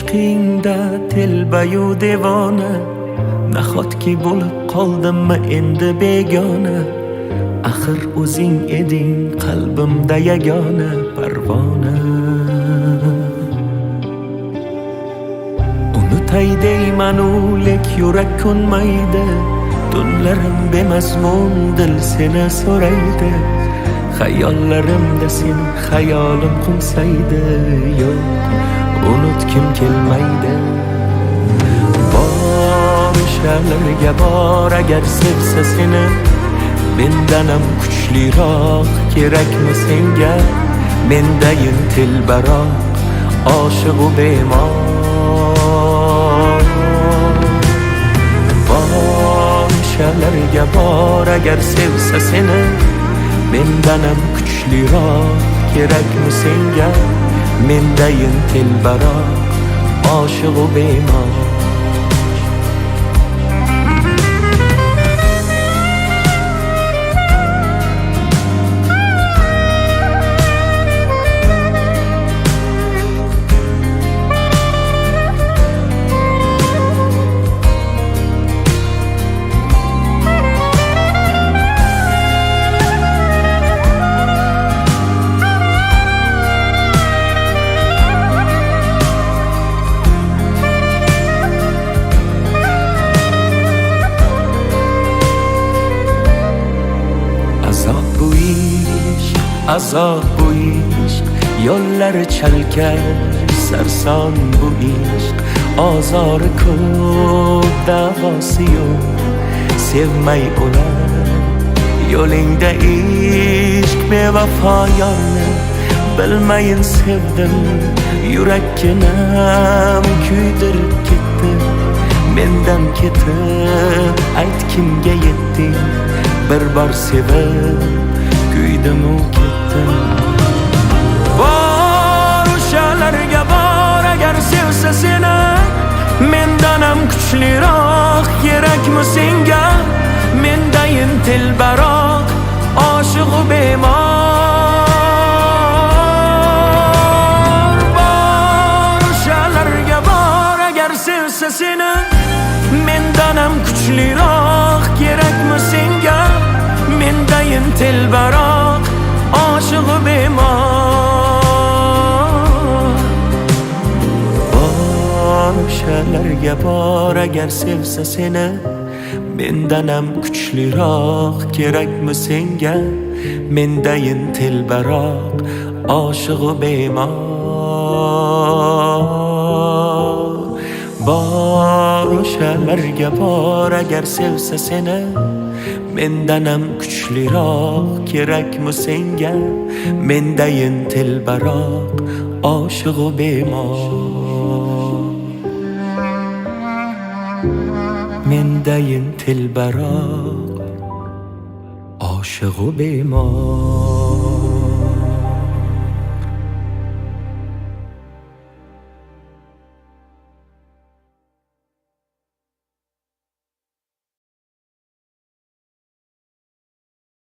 ishqingda telbayu devona, nahotki bo'lib qoldimmi endi begona. Axir o'zing eding qalbimda yagona parvona. Unutay deymanu lek yurak ko'nmaydi, tunlarim bemazmun dil seni so'raydi. Xayollarimda sen xayolim qo'nsaydi, yo'q unutkim kelmaydi. Bor o'shalarga bor agar sevsa seni, mendanam kuchliroq kerakmi senga? Mendayin telbaroq oshiqu bemor. Bor o'shalarga bor agar sevsa seni, mendanam kuchliroq kerakmi senga? Mendayin telbaroq oshiqu bemor. Azob bu ishq, yo'llari chalkash sarson bu ishq. Ozori ko'p, davosi yo'q, sevmay o'lar yo'lingda ishq. Bevafo yorni bilmayin sevdim, yurakkinam kuydirib ketdi. Mendan ketib ayt kimga yetding, bir bor sevib kuydim-u ketdim. Bor o'shalarga bor agar sevsa seni, mendanam kuchliroq kerakmi senga? Mendayin telbaroq oshiqu bemor. Bor o'shalarga bor agar sevsa seni, mendanam kuchliroq kerakmi senga? Mendayin telbaroq oshiqu bemor. Bor o'shalarga bor agar sevsa seni, mendanam kuchliroq kerakmi senga? Mendayin telbaroq oshiqu bemor. Bor o'shalarga bor agar sevsa seni, mendanam kuchliroq kerakmi senga? Mendayin telbaroq oshiqu bemor. Mendayin telbaroq oshiqu bemor.